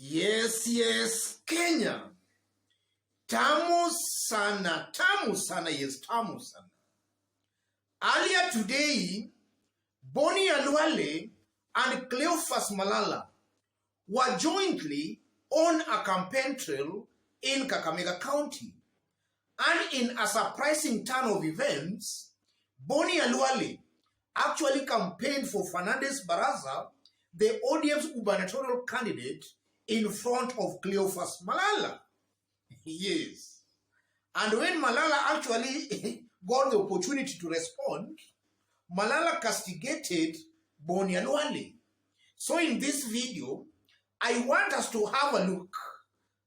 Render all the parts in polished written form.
Yes, Kenya. Tamu sana, yes, tamu sana. Earlier today, Bonny and Cleophas Malala were jointly on a campaign trail in Kakamega County. And in a surprising turn of events, Bonny actually campaigned for Fernandes Baraza, the ODM's gubernatorial candidate, in front of Cleophas Malala. Yes. And when Malala actually got the opportunity to respond, Malala castigated Bonny. So in this video, I want us to have a look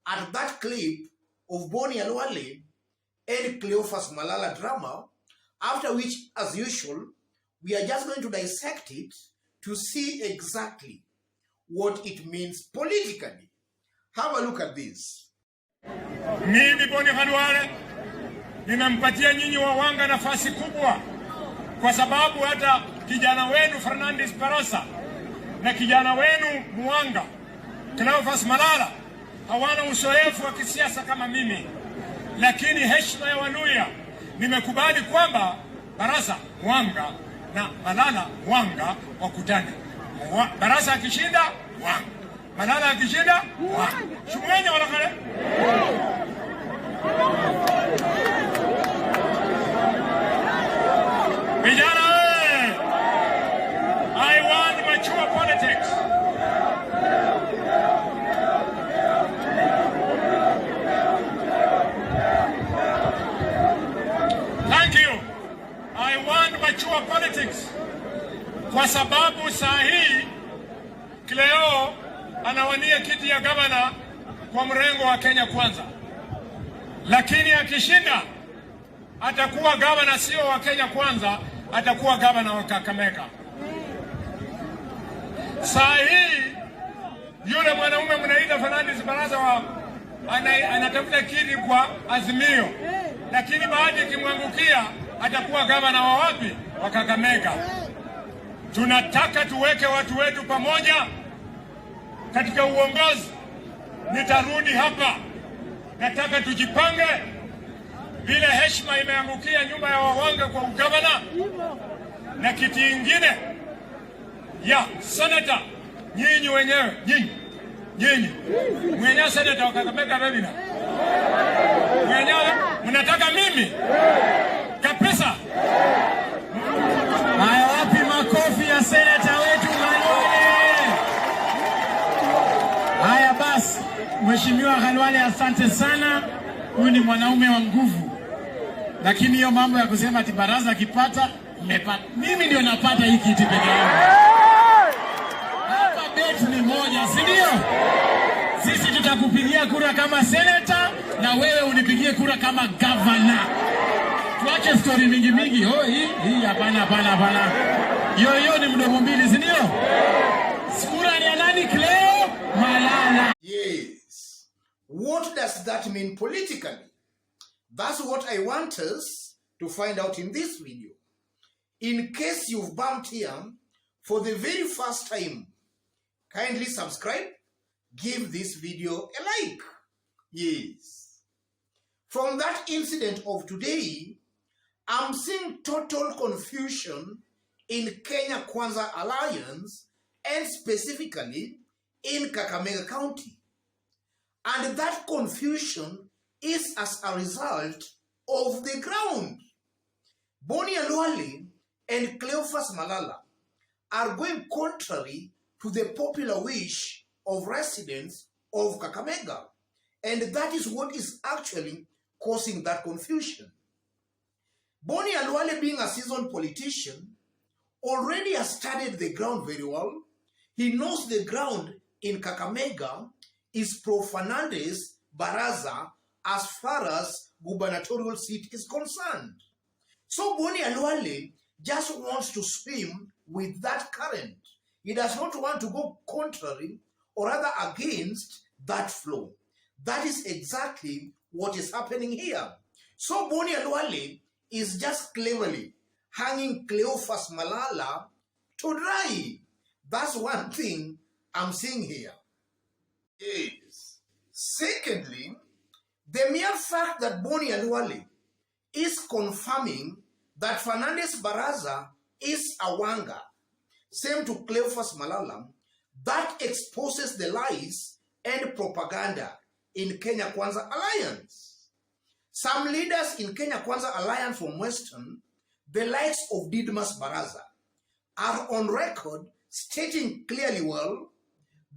at that clip of Bonny and Cleophas Malala drama, after which, as usual, we are just going to dissect it to see exactly what it means politically. Have a look at this. Mimi Bonny Khalwale ninampatia nyinyi wawanga nafasi kubwa, kwa sababu hata kijana wenu Fernandes Baraza na kijana wenu Mwanga Cleophas Malala hawana uzoefu wa kisiasa kama mimi, lakini heshima ya Waluya nimekubali kwamba Baraza Mwanga na Malala Mwanga wakutane. Baraza akishinda Mwanga, Malala akishinda Mwanga. Shumwenye wala kale? Vijana, I want mature politics. Thank you. I want mature politics. Kwa sababu saa hii Cleo anawania kiti ya gavana kwa mrengo wa Kenya Kwanza. Lakini akishinda atakuwa gavana sio wa Kenya Kwanza, atakuwa gavana wa Kakamega. Saa hii yule mwanaume mnaita Fernandes Baraza anatafuta kiti kwa Azimio, lakini baada ikimwangukia atakuwa gavana wa wapi? Wa Kakamega. Tunataka tuweke watu wetu pamoja katika uongozi. Nitarudi hapa, nataka tujipange. Vile heshima imeangukia nyumba ya wawanga kwa ugavana na kiti ingine ya senata, nyinyi wenyewe nyinyi mwenyewe senata wa Kakamega Rebina mwenyewe mnataka mimi kabisa. Haya, wapi makofi ya senata wetu Khalwale? Haya basi, Mheshimiwa Khalwale, asante sana. Huyu ni mwanaume wa nguvu. Lakini hiyo mambo ya kusema ati Baraza akipata mmepata, mimi ndio napata hii kiti peke yangu. Hapa bet ni moja, si ndio? Sisi tutakupigia kura kama senata na wewe unipigie kura kama governor. Tuache story mingi. Oh, hii hapana. Hiyo ni mdomo mbili, si ndio? Kura ni nani? Cleo Malala. Yes. What does that mean politically? That's what I want us to find out in this video. In case you've bumped here for the very first time, kindly subscribe, give this video a like. Yes. From that incident of today, I'm seeing total confusion in Kenya Kwanza Alliance and specifically in Kakamega County. And that confusion is as a result of the ground. Bonny and Cleophas Malala are going contrary to the popular wish of residents of Kakamega. And that is what is actually causing that confusion. Bonny being a seasoned politician, already has studied the ground very well. He knows the ground in Kakamega is pro-Fernandes Baraza as far as gubernatorial seat is concerned. So Bonny just wants to swim with that current. He does not want to go contrary or rather against that flow. That is exactly what is happening here. So Bonny is just cleverly hanging Cleophas Malala to dry. That's one thing I'm seeing here. Yes. Secondly, the mere fact that Bonny Khalwale is confirming that Fernandes Baraza is a wanga, same to Cleophas Malala, that exposes the lies and propaganda in Kenya Kwanza Alliance. Some leaders in Kenya Kwanza Alliance from Western, the likes of Didmas Baraza, are on record stating clearly well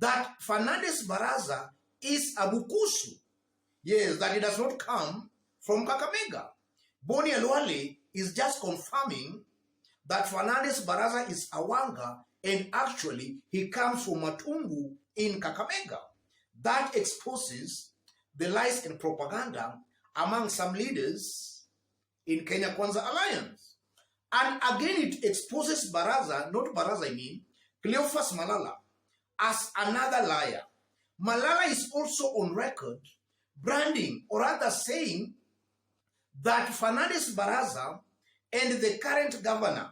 that Fernandes Baraza is a bukusu. Yes, that it does not come from Kakamega. Bonny Khalwale is just confirming that Fernandes Baraza is a wanga and actually he comes from Matungu in Kakamega. That exposes the lies and propaganda among some leaders in Kenya Kwanza Alliance. And again, it exposes Baraza, not Baraza I mean, Cleophas Malala, as another liar. Malala is also on record branding, or rather saying, that Fernandes Baraza and the current governor,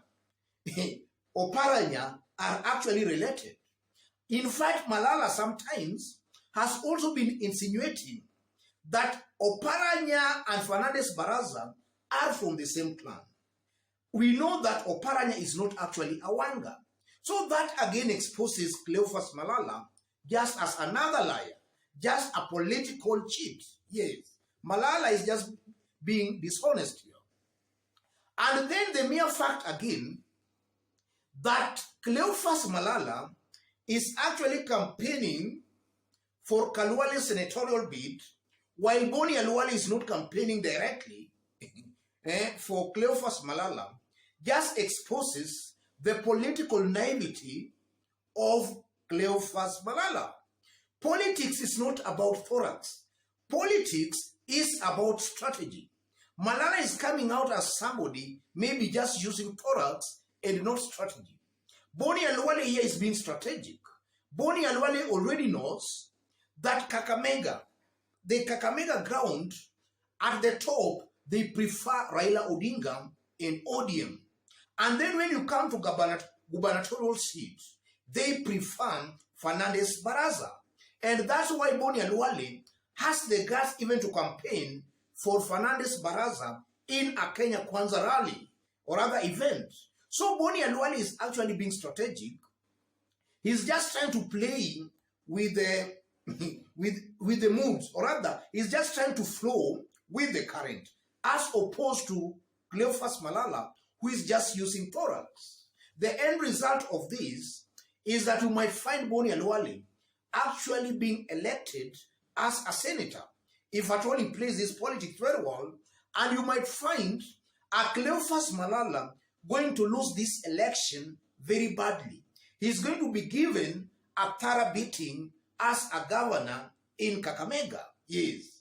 Oparanya, are actually related. In fact, Malala sometimes has also been insinuating that Oparanya and Fernandes Baraza are from the same clan. We know that Oparanya is not actually a wanga. So that again exposes Cleophas Malala just as another liar, just a political cheat. Yes, Malala is just being dishonest here. And then the mere fact again that Cleophas Malala is actually campaigning for Khalwale's senatorial bid, while Bonny Khalwale is not campaigning directly for Cleophas Malala, just exposes the political naivety of Cleophas Malala. Politics is not about thorax. Politics is about strategy. Malala is coming out as somebody maybe just using thorax and not strategy. Bonny Khalwale here is being strategic. Bonny Khalwale already knows that Kakamega, the Kakamega ground, at the top, they prefer Raila Odinga and ODM. And then when you come to gubernatorial seats, they prefer Fernandes Baraza. And that's why Bonny Khalwale has the guts even to campaign for Fernandes Baraza in a Kenya Kwanza rally or other event. So Bonny Khalwale is actually being strategic. He's just trying to play with the with the moods, or rather, he's just trying to flow with the current, as opposed to Cleophas Malala, who is just using thorax. The end result of this is that you might find Bonny Khalwale actually being elected as a senator, if at all he plays his politics very well, and you might find a Cleophas Malala going to lose this election very badly. He's going to be given a thorough beating as a governor in Kakamega. Yes,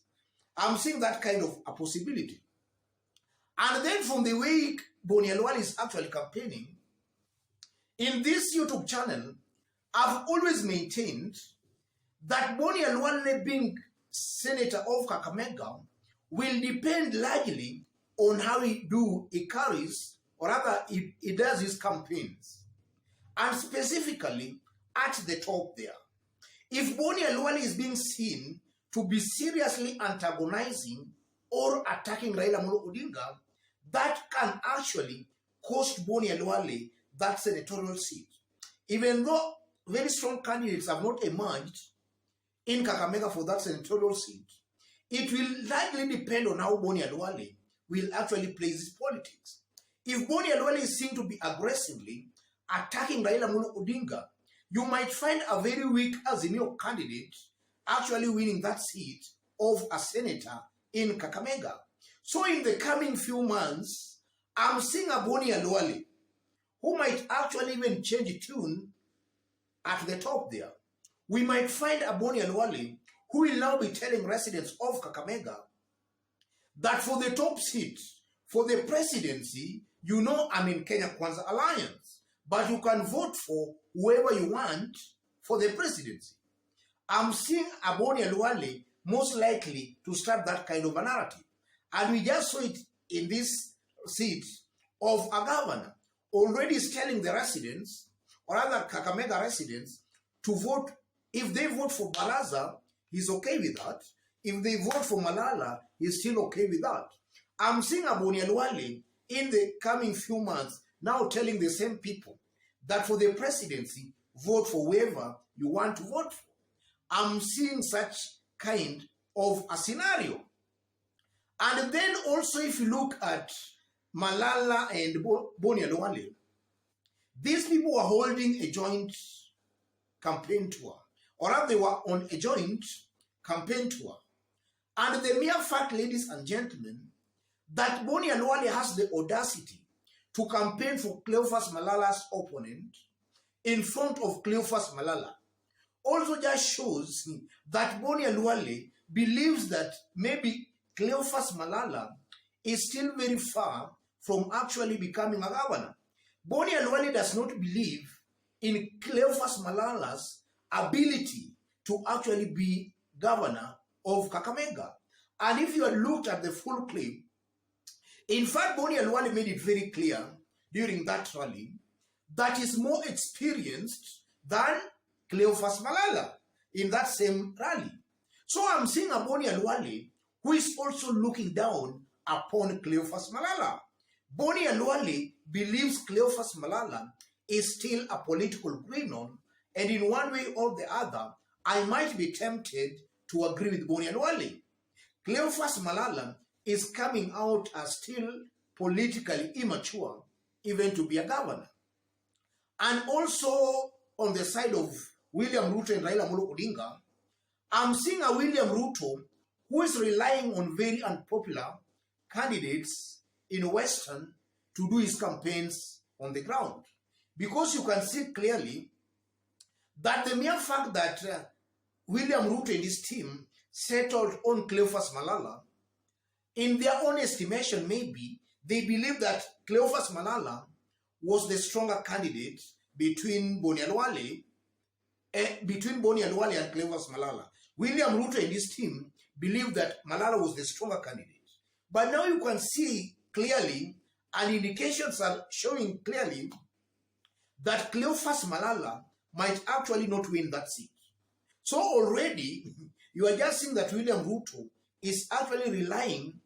I'm seeing that kind of a possibility. And then from the way Bonny Khalwale is actually campaigning, in this YouTube channel, I've always maintained that Bonny Khalwale being senator of Kakamega will depend largely on how he carries, or rather he does his campaigns, and specifically at the top there. If Bonny Khalwale is being seen to be seriously antagonizing or attacking Raila Amolo Odinga, that can actually cost Bonny Khalwale that senatorial seat. Even though very strong candidates have not emerged in Kakamega for that senatorial seat, it will likely depend on how Bonny Khalwale will actually play his politics. If Bonny Khalwale is seen to be aggressively attacking Raila Amolo Odinga, you might find a very weak Azimio candidate actually winning that seat of a senator in Kakamega. So in the coming few months, I'm seeing a Bonny Khalwale who might actually even change tune at the top there. We might find a Bonny Khalwale who will now be telling residents of Kakamega that for the top seat, for the presidency, you know I'm in Kenya Kwanza Alliance, but you can vote for whoever you want for the presidency. I'm seeing a Bonny Khalwale most likely to start that kind of a narrative. And we just saw it in this seat of a governor already telling the residents, or other Kakamega residents, to vote If they vote for Baraza, he's okay with that. If they vote for Malala, he's still okay with that. I'm seeing Bonny in the coming few months now telling the same people that for the presidency, vote for whoever you want to vote for. I'm seeing such kind of a scenario. And then also if you look at Malala and Bonny, these people were holding a joint campaign tour, or rather they were on a joint campaign tour. And the mere fact, ladies and gentlemen, that Bonny has the audacity to campaign for Cleophas Malala's opponent in front of Cleophas Malala also just shows that Bonny believes that maybe Cleophas Malala is still very far from actually becoming a governor. Bonny does not believe in Cleophas Malala's ability to actually be governor of Kakamega. And if you had looked at the full clip, in fact, Bonny made it very clear during that rally that he's more experienced than Cleophas Malala in that same rally. So I'm seeing a Bonny who is also looking down upon Cleophas Malala. Bonny believes Cleophas Malala is still a political greenhorn, and in one way or the other, I might be tempted to agree with Bonny. Cleophas Malala is coming out as still politically immature, even to be a governor. And also on the side of William Ruto and Raila Amolo Odinga, I'm seeing a William Ruto who is relying on very unpopular candidates in Western to do his campaigns on the ground. Because you can see clearly that the mere fact that William Ruto and his team settled on Cleophas Malala, in their own estimation, maybe, they believe that Cleophas Malala was the stronger candidate between Bonny and Cleophas Malala. William Ruto and his team believed that Malala was the stronger candidate. But now you can see clearly, and indications are showing clearly, that Cleophas Malala might actually not win that seat. So already, you are just seeing that William Ruto is actually relying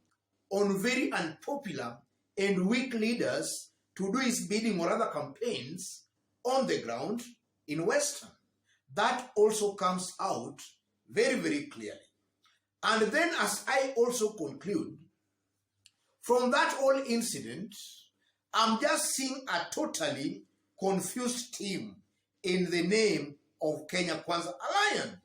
on very unpopular and weak leaders to do his bidding or other campaigns on the ground in Western. That also comes out very, very clearly. And then as I also conclude, from that whole incident, I'm just seeing a totally confused team in the name of Kenya Kwanza Alliance.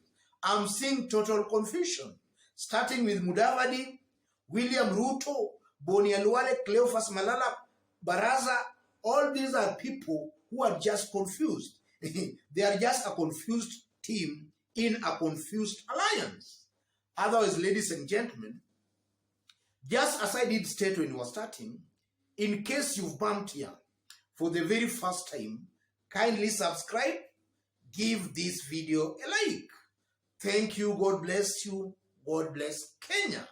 I'm seeing total confusion, starting with Mudavadi, William Ruto, Bonny, Cleophas Malala, Baraza. All these are people who are just confused. They are just a confused team in a confused alliance. Otherwise, ladies and gentlemen, just as I did state when we were starting, in case you've bumped here for the very first time, kindly subscribe, give this video a like. Thank you. God bless you. God bless Kenya.